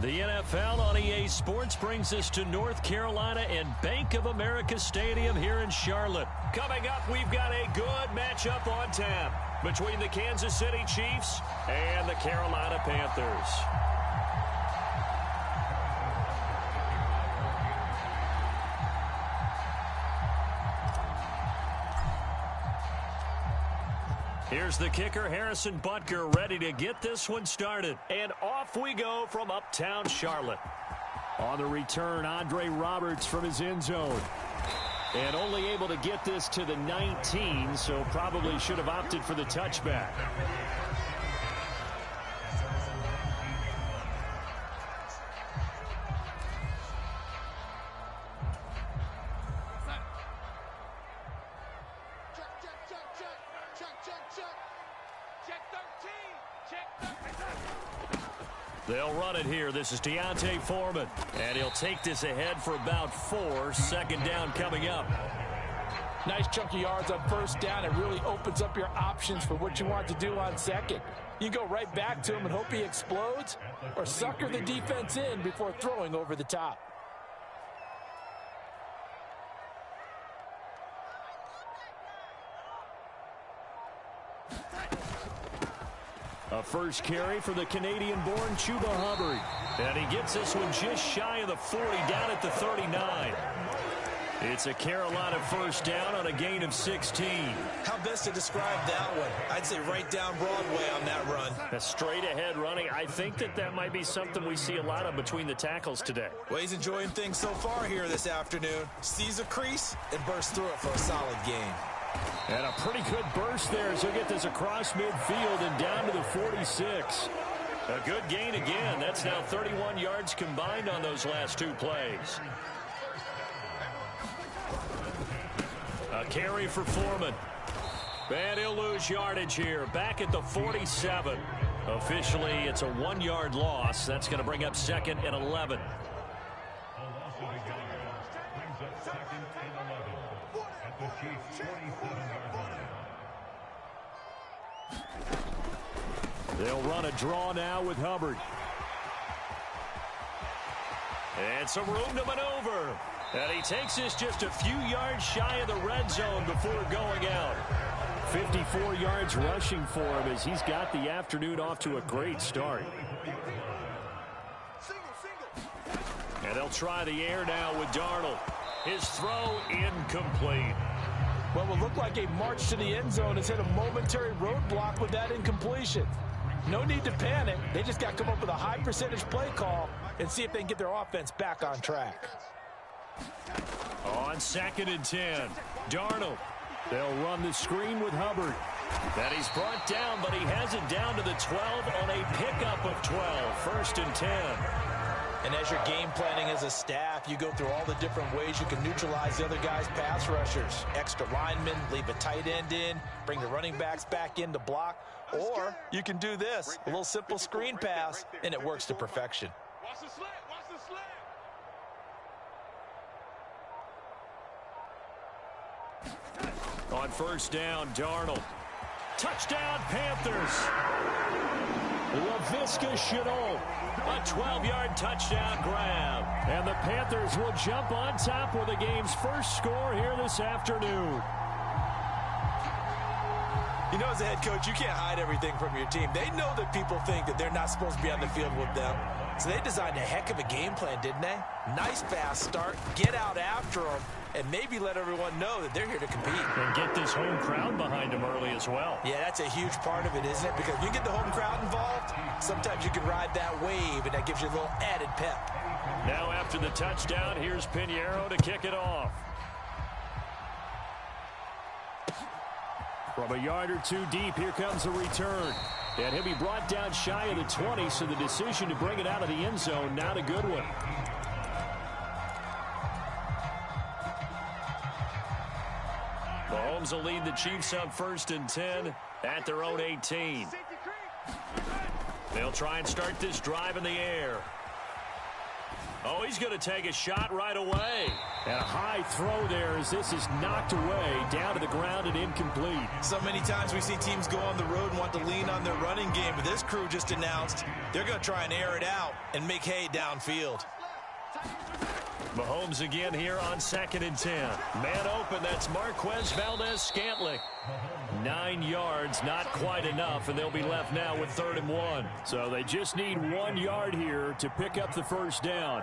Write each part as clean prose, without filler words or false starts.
The NFL on EA Sports brings us to North Carolina and Bank of America Stadium here in Charlotte. Coming up, we've got a good matchup on tap between the Kansas City Chiefs and the Carolina Panthers. Here's the kicker, Harrison Butker, ready to get this one started. And off we go from uptown Charlotte. On the return, Andre Roberts from his end zone. And only able to get this to the 19, so probably should have opted for the touchback. They'll run it here. This is Deontay Foreman. And he'll take this ahead for about 4. Second down coming up. Nice chunk of yards on first down. It really opens up your options for what you want to do on second. You go right back to him and hope he explodes, or sucker the defense in before throwing over the top. A first carry for the Canadian-born Chuba Hubbard. And he gets this one just shy of the 40, down at the 39. It's a Carolina first down on a gain of 16. How best to describe that one? I'd say right down Broadway on that run. A straight-ahead running. I think that might be something we see a lot of between the tackles today. Well, he's enjoying things so far here this afternoon. Sees a crease and bursts through it for a solid gain. And a pretty good burst there, so he'll get this across midfield and down to the 46. A good gain again. That's now 31 yards combined on those last 2 plays. A carry for Foreman. And he'll lose yardage here. Back at the 47. Officially, it's a 1-yard loss. That's going to bring up 2nd and 11. They'll run a draw now with Hubbard. And some room to maneuver. And he takes this just a few yards shy of the red zone before going out. 54 yards rushing for him as he's got the afternoon off to a great start. And they'll try the air now with Darnold. His throw incomplete. Well, it looked like a march to the end zone has hit a momentary roadblock with that incompletion. No need to panic. They just got to come up with a high percentage play call and see if they can get their offense back on track. On 2nd and 10, Darnold. They'll run the screen with Hubbard. That he's brought down, but he has it down to the 12 on a pickup of 12. 1st and 10. And as you're game planning as a staff, you go through all the different ways you can neutralize the other guy's pass rushers. Extra linemen, leave a tight end in, bring the running backs back in to block. Or you can do this, a little simple screen pass, and it works to perfection. Watch the slant, watch the slant. On 1st down, Darnold. Touchdown, Panthers. LaVisca Chenault. A 12-yard touchdown grab. And the Panthers will jump on top with the game's first score here this afternoon. You know, as a head coach, you can't hide everything from your team. They know that people think that they're not supposed to be on the field with them. So they designed a heck of a game plan, didn't they? Nice fast start, get out after them, and maybe let everyone know that they're here to compete. And get this home crowd behind them early as well. Yeah, that's a huge part of it, isn't it? Because if you get the home crowd involved, sometimes you can ride that wave, and that gives you a little added pep. Now after the touchdown, here's Pinheiro to kick it off. From a yard or 2 deep, here comes the return. And he'll be brought down shy of the 20, so the decision to bring it out of the end zone, not a good one. Mahomes will lead the Chiefs up 1st and 10 at their own 18. They'll try and start this drive in the air. Oh, he's going to take a shot right away. And a high throw there as this is knocked away, down to the ground and incomplete. So many times we see teams go on the road and want to lean on their running game, but this crew just announced they're going to try and air it out and make hay downfield. Mahomes again here on 2nd and 10. Man open, that's Marquez Valdez-Scantling. 9 yards, not quite enough, and they'll be left now with 3rd and 1. So they just need 1 yard here to pick up the first down.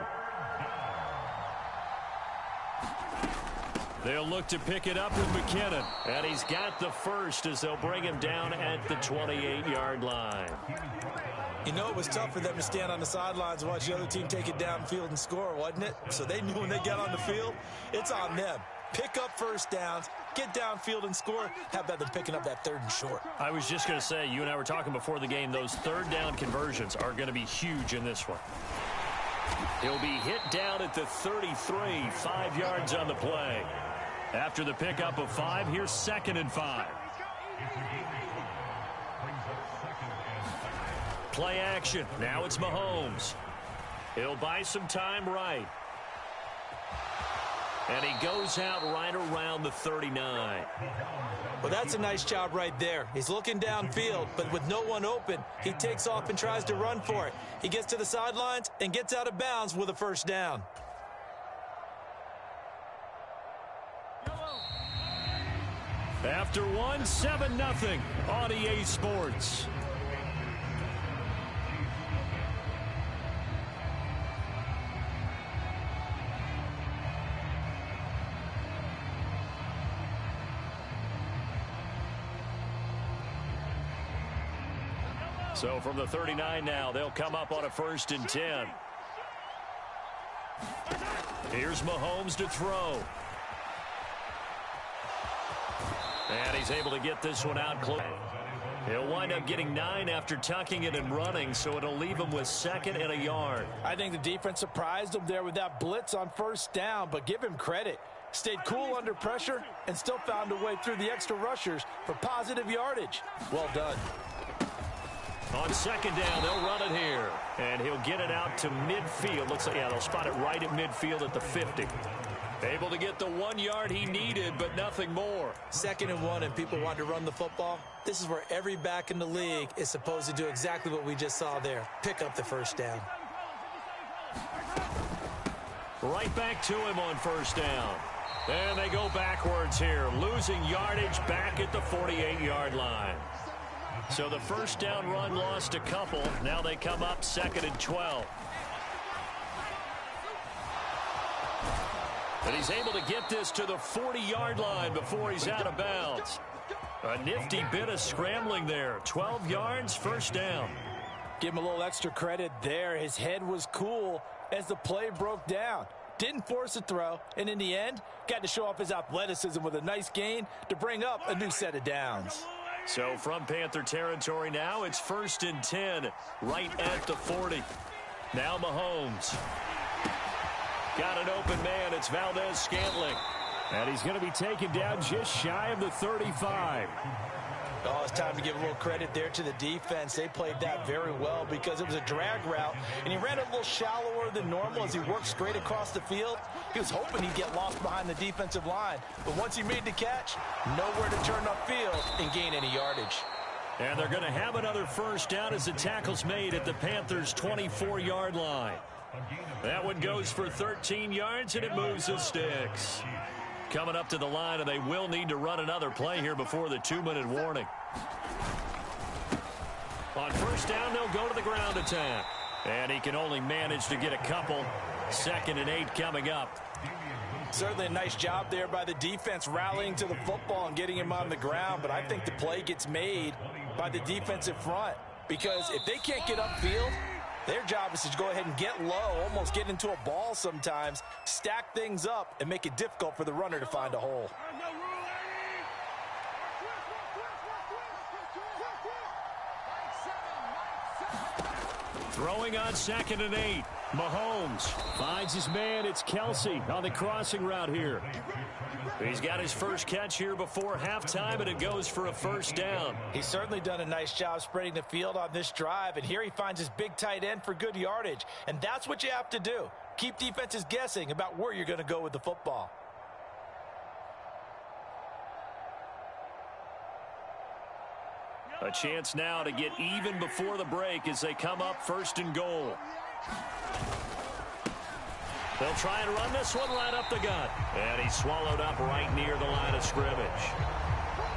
They'll look to pick it up with McKinnon. And he's got the first as they'll bring him down at the 28-yard line. You know, it was tough for them to stand on the sidelines and watch the other team take it downfield and score, wasn't it? So they knew when they got on the field, it's on them. Pick up first downs, get downfield and score. How about them picking up that 3rd and short? I was just going to say, you and I were talking before the game, those 3rd down conversions are going to be huge in this one. He'll be hit down at the 33, 5 yards on the play. After the pickup of 5, here's 2nd and 5. Play action. Now it's Mahomes. He'll buy some time right. And he goes out right around the 39. Well, that's a nice job right there. He's looking downfield, but with no one open, he takes off and tries to run for it. He gets to the sidelines and gets out of bounds with a first down. After 1, 7-0 on EA Sports. So from the 39 now, they'll come up on a 1st and 10. Here's Mahomes to throw. And he's able to get this one out close. He'll wind up getting 9 after tucking it and running, so it'll leave him with 2nd and a yard. I think the defense surprised him there with that blitz on 1st down, but give him credit. Stayed cool under pressure and still found a way through the extra rushers for positive yardage. Well done. On 2nd down, they'll run it here. And he'll get it out to midfield. Looks like, yeah, they'll spot it right at midfield at the 50. Able to get the 1 yard he needed, but nothing more. 2nd and 1, and people want to run the football. This is where every back in the league is supposed to do exactly what we just saw there. Pick up the first down. Right back to him on 1st down. And they go backwards here, losing yardage back at the 48-yard line. So the 1st down run lost a couple. Now they come up 2nd and 12. But he's able to get this to the 40-yard line before he's out of bounds. A nifty bit of scrambling there. 12 yards, 1st down. Give him a little extra credit there. His head was cool as the play broke down. Didn't force a throw, and in the end, got to show off his athleticism with a nice gain to bring up a new set of downs. So from Panther territory now, it's 1st and 10, right at the 40. Now Mahomes. Got an open man. It's Valdez-Scantling. And he's going to be taken down just shy of the 35. Oh, it's time to give a little credit there to the defense. They played that very well because it was a drag route, and he ran a little shallower than normal as he worked straight across the field. He was hoping he'd get lost behind the defensive line, but once he made the catch, nowhere to turn upfield and gain any yardage. And they're going to have another 1st down as the tackle's made at the Panthers' 24-yard line. That one goes for 13 yards, and it moves the sticks. Coming up to the line, and they will need to run another play here before the 2-minute warning. On 1st down, they'll go to the ground attack. And he can only manage to get a couple. 2nd and 8 coming up. Certainly a nice job there by the defense rallying to the football and getting him on the ground, but I think the play gets made by the defensive front because if they can't get upfield, their job is to go ahead and get low, almost get into a ball sometimes, stack things up, and make it difficult for the runner to find a hole. Throwing on 2nd and 8. Mahomes finds his man. It's Kelsey on the crossing route here. He's got his first catch here before halftime, and it goes for a first down. He's certainly done a nice job spreading the field on this drive, and here he finds his big tight end for good yardage. And that's what you have to do. Keep defenses guessing about where you're going to go with the football. A chance now to get even before the break as they come up first and goal. They'll try and run this one right up the gut. And he's swallowed up right near the line of scrimmage.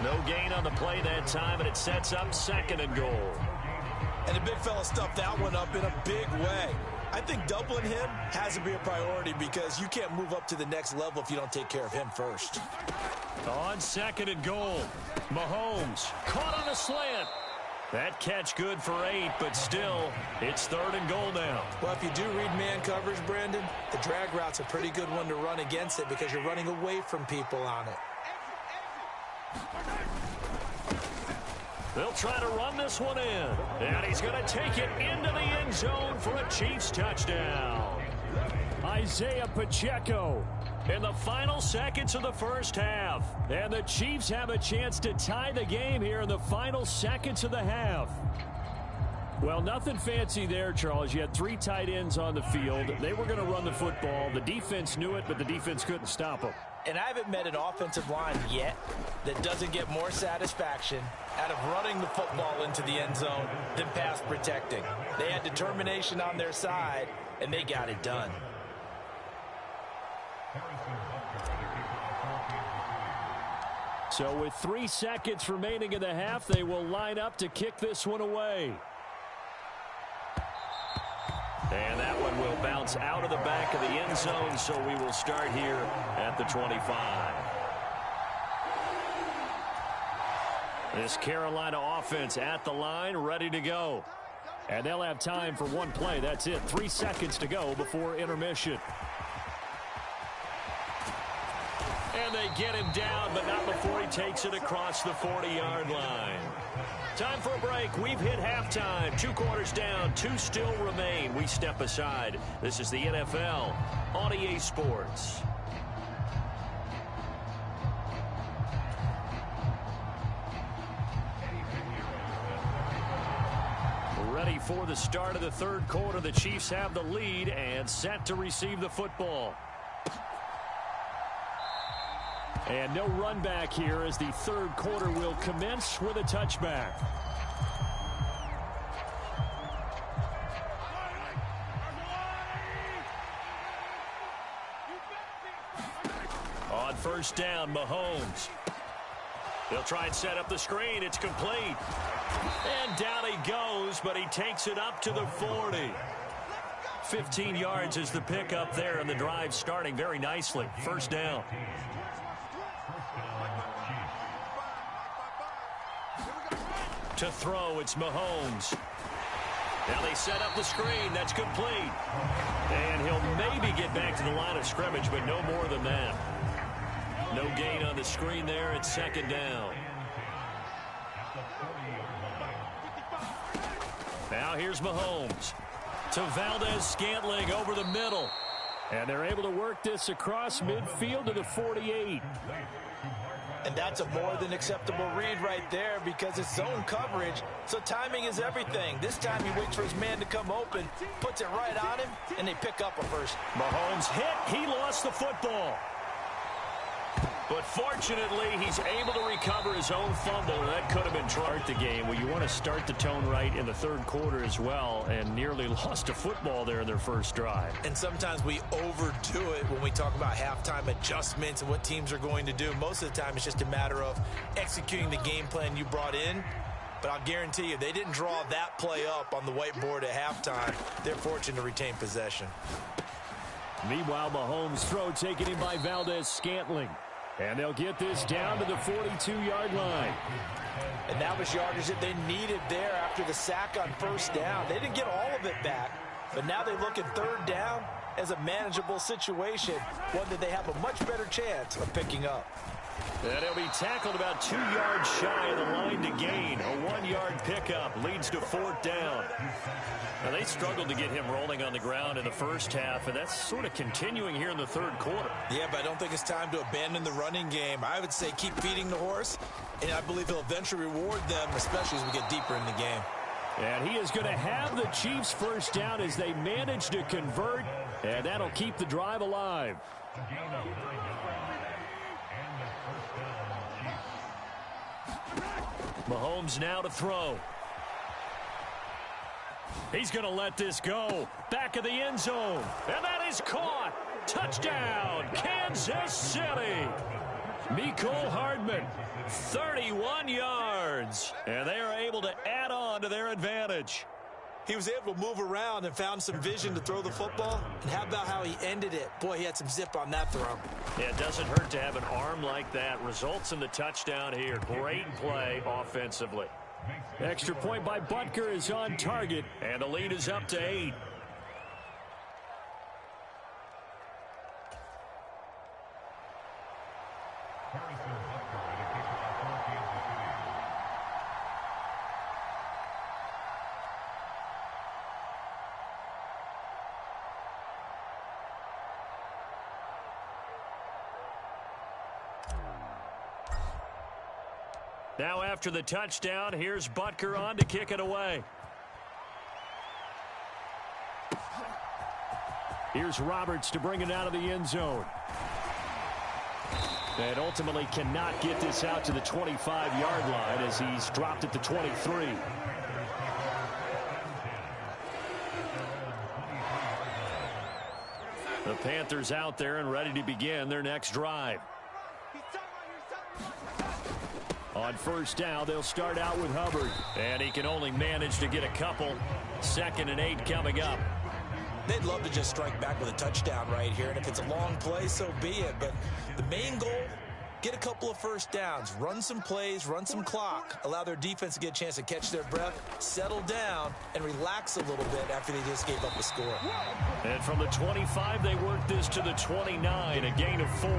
No gain on the play that time, and it sets up second and goal. And the big fella stuffed that one up in a big way. I think doubling him has to be a priority because you can't move up to the next level if you don't take care of him first. On second and goal, Mahomes caught on a slant. That catch good for 8, but still, it's third and goal now. Well, if you do read man coverage, Brandon, the drag route's a pretty good one to run against it because you're running away from people on it. They'll try to run this one in. And he's going to take it into the end zone for a Chiefs touchdown. Isaiah Pacheco in the final seconds of the first half. And the Chiefs have a chance to tie the game here in the final seconds of the half. Well, nothing fancy there, Charles. You had 3 tight ends on the field. They were going to run the football. The defense knew it, but the defense couldn't stop them. And I haven't met an offensive line yet that doesn't get more satisfaction out of running the football into the end zone than pass protecting. They had determination on their side, and they got it done. So with 3 seconds remaining in the half, they will line up to kick this one away. And that one will bounce out of the back of the end zone, so we will start here at the 25. This Carolina offense at the line, ready to go. And they'll have time for one play. That's it. 3 seconds to go before intermission. And they get him down, but not before he takes it across the 40-yard line. Time for a break. We've hit halftime. 2 quarters down, 2 still remain. We step aside. This is the NFL on EA Sports. Ready for the start of the third quarter. The Chiefs have the lead and set to receive the football. And no run back here as the third quarter will commence with a touchback. On first down, Mahomes. They'll try and set up the screen. It's complete. And down he goes, but he takes it up to the 40. 15 yards is the pickup there, and the drive starting very nicely. First down. To throw, it's Mahomes. Now they set up the screen. That's complete. And he'll maybe get back to the line of scrimmage, but no more than that. No gain on the screen there. It's second down. Now here's Mahomes. To Valdez-Scantling over the middle. And they're able to work this across midfield to the 48. And that's a more than acceptable read right there because it's zone coverage, so timing is everything. This time he waits for his man to come open, puts it right on him, and they pick up a first. Mahomes hit. He lost the football. But fortunately, he's able to recover his own fumble, and that could have been start the game. Well, you want to start the tone right in the third quarter as well, and nearly lost a football there in their first drive. And sometimes we overdo it when we talk about halftime adjustments and what teams are going to do. Most of the time, it's just a matter of executing the game plan you brought in. But I'll guarantee you, they didn't draw that play up on the whiteboard at halftime. They're fortunate to retain possession. Meanwhile, Mahomes' throw taken in by Valdez-Scantling. And they'll get this down to the 42-yard line. And that was yardage that they needed there after the sack on first down. They didn't get all of it back, but now they look at third down as a manageable situation, one that they have a much better chance of picking up. And he'll be tackled about 2 yards shy of the line to gain. A 1-yard pickup leads to 4th down. Now, they struggled to get him rolling on the ground in the first half, and that's sort of continuing here in the third quarter. Yeah, but I don't think it's time to abandon the running game. I would say keep feeding the horse, and I believe he'll eventually reward them, especially as we get deeper in the game. And he is going to have the Chiefs first down as they manage to convert, and that'll keep the drive alive. Mahomes now to throw. He's going to let this go. Back of the end zone. And that is caught. Touchdown, Kansas City. Mecole Hardman, 31 yards. And they are able to add on to their advantage. He was able to move around and found some vision to throw the football. And how about how he ended it? Boy, he had some zip on that throw. Yeah, it doesn't hurt to have an arm like that. Results in the touchdown here. Great play offensively. Extra point by Butker is on target, and the lead is up to 8. Now after the touchdown, here's Butker on to kick it away. Here's Roberts to bring it out of the end zone. And ultimately cannot get this out to the 25-yard line as he's dropped at the 23. The Panthers out there and ready to begin their next drive. On first down, they'll start out with Hubbard. And he can only manage to get a couple. 2nd and 8 coming up. They'd love to just strike back with a touchdown right here. And if it's a long play, so be it. But the main goal, get a couple of first downs. Run some plays, run some clock. Allow their defense to get a chance to catch their breath, settle down, and relax a little bit after they just gave up the score. And from the 25, they work this to the 29, a gain of 4.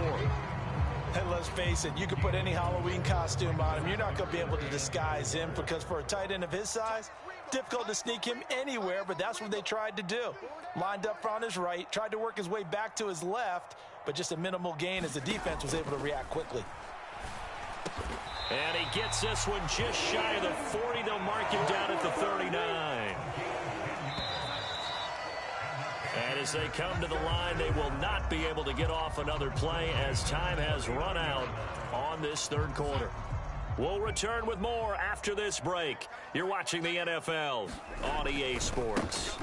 And let's face it, you can put any Halloween costume on him. You're not going to be able to disguise him because for a tight end of his size, difficult to sneak him anywhere, but that's what they tried to do. Lined up on his right, tried to work his way back to his left, but just a minimal gain as the defense was able to react quickly. And he gets this one just shy of the 40. They'll mark him down at the 39. And as they come to the line, they will not be able to get off another play as time has run out on this third quarter. We'll return with more after this break. You're watching the NFL on EA Sports.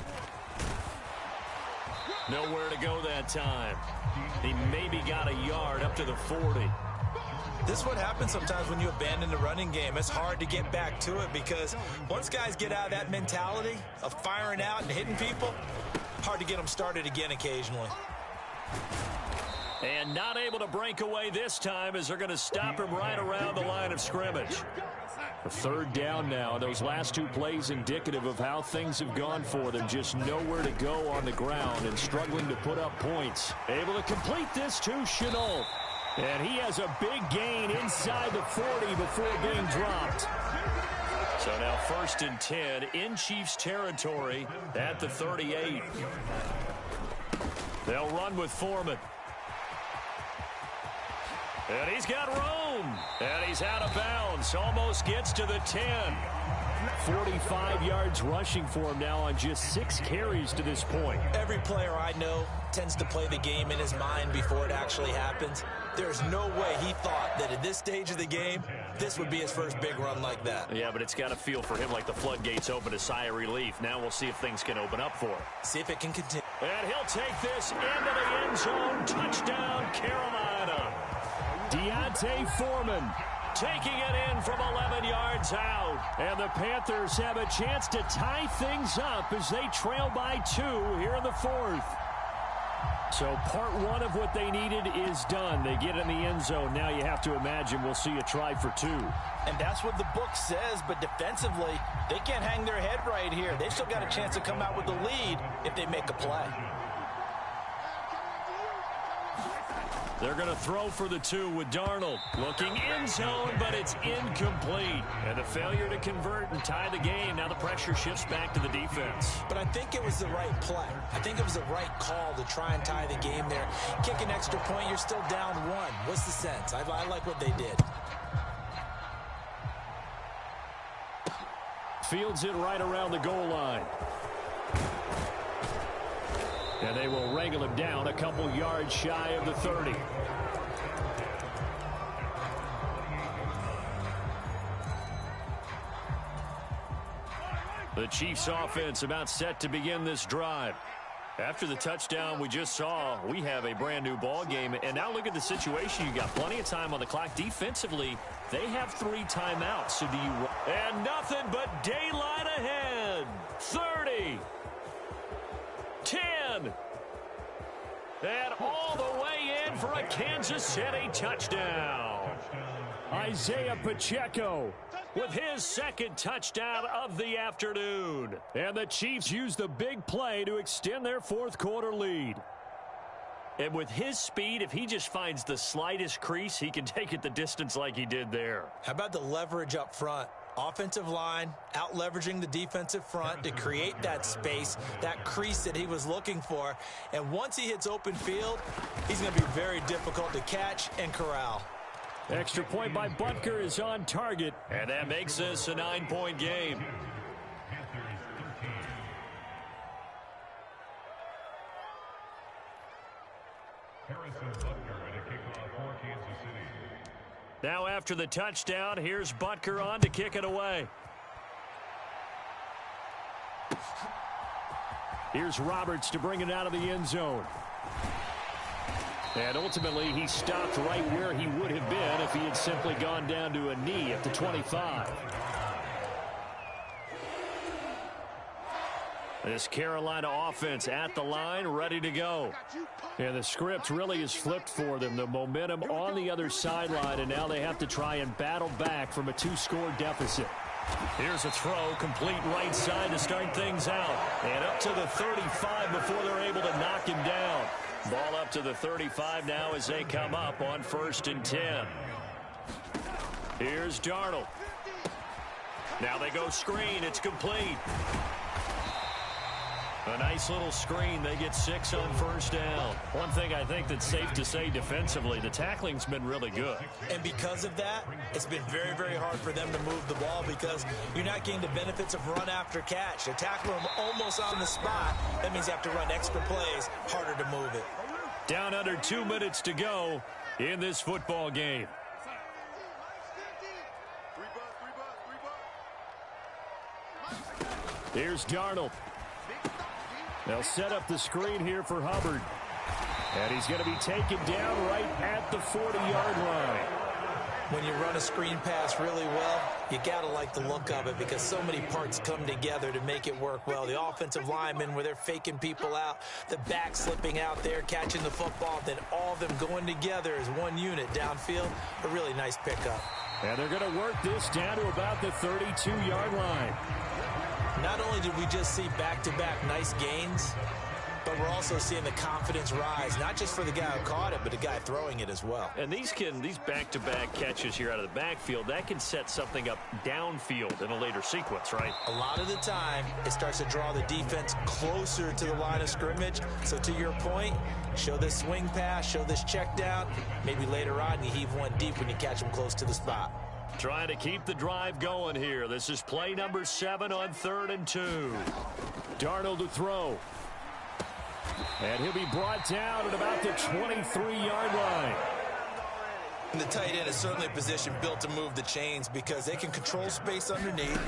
Nowhere to go that time. He maybe got a yard up to the 40. This is what happens sometimes when you abandon the running game. It's hard to get back to it because once guys get out of that mentality of firing out and hitting people, hard to get them started again occasionally. And not able to break away this time as they're going to stop him right around the line of scrimmage. A 3rd down now. Those last 2 plays indicative of how things have gone for them. Just nowhere to go on the ground and struggling to put up points. Able to complete this to Shenault. And he has a big gain inside the 40 before being dropped. So now 1st and 10 in Chiefs territory at the 38. They'll run with Foreman. And he's got room. And he's out of bounds. Almost gets to the 10. 45 yards rushing for him now on just 6 carries to this point. Every player I know tends to play the game in his mind before it actually happens. There's no way he thought that at this stage of the game, this would be his first big run like that. Yeah, but it's got to feel for him like the floodgates open, a sigh of relief. Now we'll see if things can open up for him. See if it can continue. And he'll take this into the end zone. Touchdown, Carolina. Deontay Foreman taking it in from 11 yards out. And the Panthers have a chance to tie things up as they trail by 2 here in the 4th. So part 1 of what they needed is done. They get in the end zone. Now you have to imagine we'll see a try for 2. And that's what the book says, but defensively, they can't hang their head right here. They've still got a chance to come out with the lead if they make a play. They're going to throw for the 2 with Darnold. Looking in zone, but it's incomplete. And the failure to convert and tie the game. Now the pressure shifts back to the defense. But I think it was the right play. I think it was the right call to try and tie the game there. Kick an extra point, you're still down 1. What's the sense? I like what they did. Fields it right around the goal line. And they will wrangle him down a couple yards shy of the 30. The Chiefs offense about set to begin this drive. After the touchdown we just saw, we have a brand new ball game. And now look at the situation. You got plenty of time on the clock. Defensively, they have 3 timeouts. So do you... And nothing but daylight ahead. 30. 10. And all the way in for a Kansas City touchdown. Isaiah Pacheco with his 2nd touchdown of the afternoon. And the Chiefs use the big play to extend their 4th quarter lead. And with his speed, if he just finds the slightest crease, he can take it the distance like he did there. How about the leverage up front? Offensive line out leveraging the defensive front to create that space, that crease that he was looking for. And once he hits open field, he's going to be very difficult to catch and corral. Extra point by Butker is on target, and that makes this a 9-point game. Now after the touchdown, here's Butker on to kick it away. Here's Roberts to bring it out of the end zone. And ultimately, he stopped right where he would have been if he had simply gone down to a knee at the 25. This Carolina offense at the line, ready to go. And the script really is flipped for them. The momentum on the other sideline, and now they have to try and battle back from a 2-score deficit. Here's a throw, complete right side to start things out. And up to the 35 before they're able to knock him down. Ball up to the 35 now as they come up on 1st and 10. Here's Darnold. Now they go screen. It's complete. A nice little screen. They get 6 on 1st down. One thing I think that's safe to say defensively, the tackling's been really good. And because of that, it's been very, very hard for them to move the ball because you're not getting the benefits of run after catch. They tackle them almost on the spot. That means you have to run extra plays, harder to move it. Down under 2 minutes to go in this football game. Here's Darnold. They'll set up the screen here for Hubbard. And he's going to be taken down right at the 40-yard line. When you run a screen pass really well, you got to like the look of it because so many parts come together to make it work well. The offensive linemen where they're faking people out, the back slipping out there, catching the football, then all of them going together as one unit downfield. A really nice pickup. And they're going to work this down to about the 32-yard line. Not only did we just see back-to-back nice gains, but we're also seeing the confidence rise, not just for the guy who caught it, but the guy throwing it as well. And these back-to-back catches here out of the backfield, that can set something up downfield in a later sequence, right? A lot of the time, it starts to draw the defense closer to the line of scrimmage. So to your point, show this swing pass, show this check down. Maybe later on you heave one deep when you catch them close to the spot. Trying to keep the drive going here. This is play number 7 on 3rd and 2. Darnold to throw. And he'll be brought down at about the 23-yard line. And the tight end is certainly a position built to move the chains because they can control space underneath.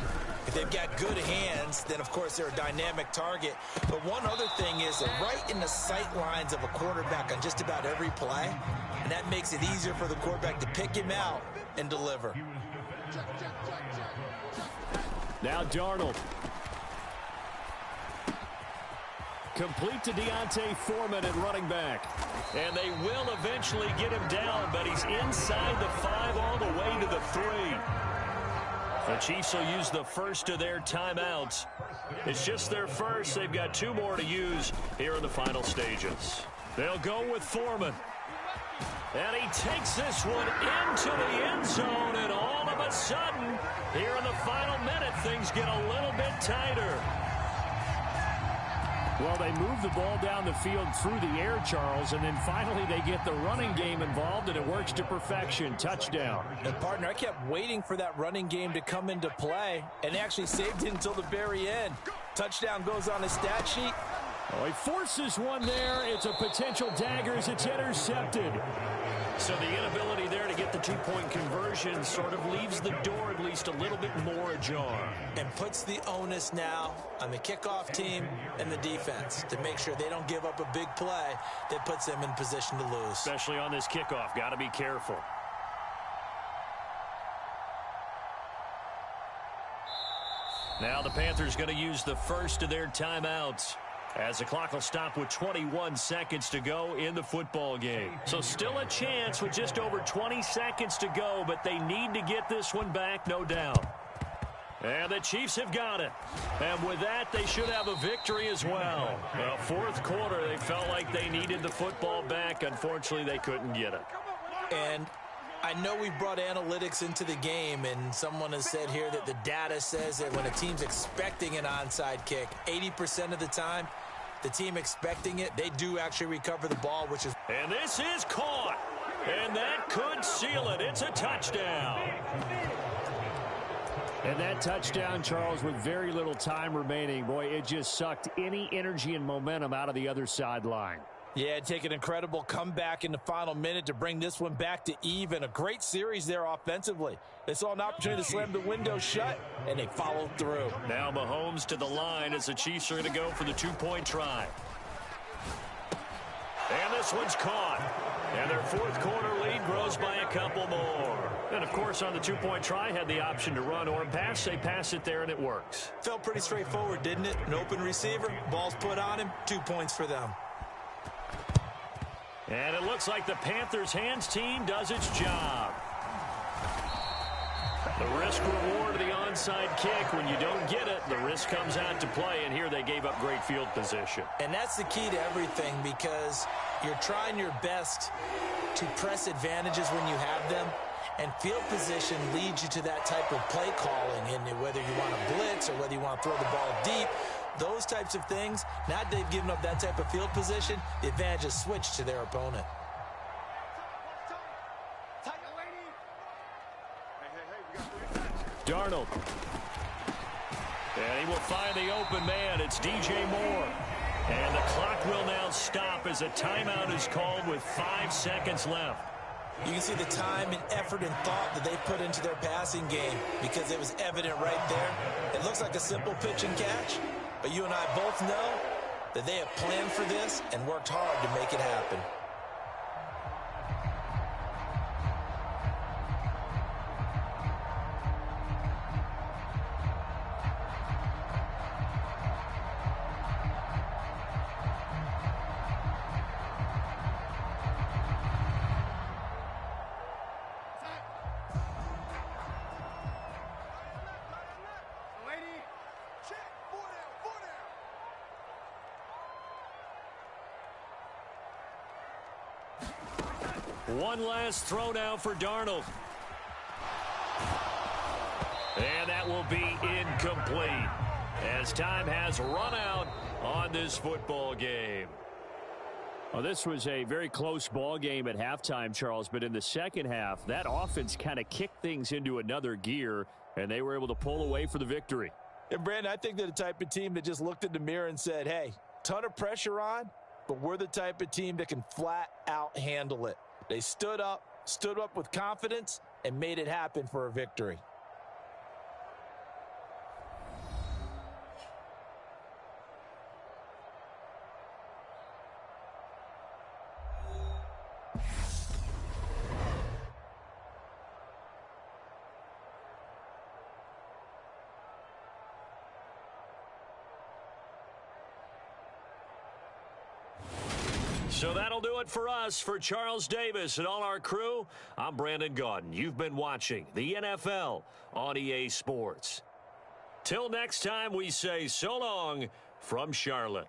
If they've got good hands, then, of course, they're a dynamic target. But one other thing is they're right in the sight lines of a quarterback on just about every play. And that makes it easier for the quarterback to pick him out and deliver. Now Darnold. Complete to Deontay Foreman at running back. And they will eventually get him down, but he's inside the 5 all the way to the 3. The Chiefs will use the first of their timeouts. It's just their first. They've got 2 more to use here in the final stages. They'll go with Foreman. And he takes this one into the end zone, and all of a sudden, here in the final minute, things get a little bit tighter. Well, they move the ball down the field through the air, Charles, and then finally they get the running game involved, and it works to perfection. Touchdown. And, partner, I kept waiting for that running game to come into play, and actually saved it until the very end. Touchdown goes on the stat sheet. Oh, he forces one there. It's a potential dagger as it's intercepted. So the inability there to get the two-point conversion sort of leaves the door at least a little bit more ajar. And puts the onus now on the kickoff team and the defense to make sure they don't give up a big play that puts them in position to lose. Especially on this kickoff. Got to be careful. Now the Panthers going to use the first of their timeouts, as the clock will stop with 21 seconds to go in the football game. So still a chance with just over 20 seconds to go, but they need to get this one back, no doubt. And the Chiefs have got it. And with that, they should have a victory as well. Fourth quarter, they felt like they needed the football back. Unfortunately, they couldn't get it. And I know we brought analytics into the game, and someone has said here that the data says that when a team's expecting an onside kick, 80% of the time, the team expecting it, they do actually recover the ball, which is... And this is caught. And that could seal it. It's a touchdown. And that touchdown, Charles, with very little time remaining, boy, it just sucked any energy and momentum out of the other sideline. Yeah, take an incredible comeback in the final minute to bring this one back to even. A great series there offensively. They saw an opportunity to slam the window shut, and they followed through. Now Mahomes to the line as the Chiefs are going to go for the two-point try. And this one's caught. And their fourth quarter lead grows by a couple more. And, of course, on the two-point try, had the option to run or pass. They pass it there, and it works. Felt pretty straightforward, didn't it? An open receiver, ball's put on him, 2 points for them. And it looks like the Panthers' hands team does its job. The risk reward of the onside kick. When you don't get it, the risk comes out to play, and here they gave up great field position. And that's the key to everything, because you're trying your best to press advantages when you have them, and field position leads you to that type of play calling, and whether you want to blitz or whether you want to throw the ball deep, those types of things. Now that they've given up that type of field position, the advantage is switched to their opponent. Darnold. And he will find the open man. It's DJ Moore. And the clock will now stop as a timeout is called with 5 seconds left. You can see the time and effort and thought that they put into their passing game, because it was evident right there. It looks like a simple pitch and catch, but you and I both know that they have planned for this and worked hard to make it happen. One last throw now for Darnold. And that will be incomplete, as time has run out on this football game. Well, this was a very close ball game at halftime, Charles, but in the second half, that offense kind of kicked things into another gear, and they were able to pull away for the victory. And, Brandon, I think they're the type of team that just looked in the mirror and said, hey, ton of pressure on, but we're the type of team that can flat out handle it. They stood up with confidence, and made it happen for a victory. So that'll do it for us. For Charles Davis and all our crew, I'm Brandon Gaudin. You've been watching the NFL on EA Sports. Till next time, we say so long from Charlotte.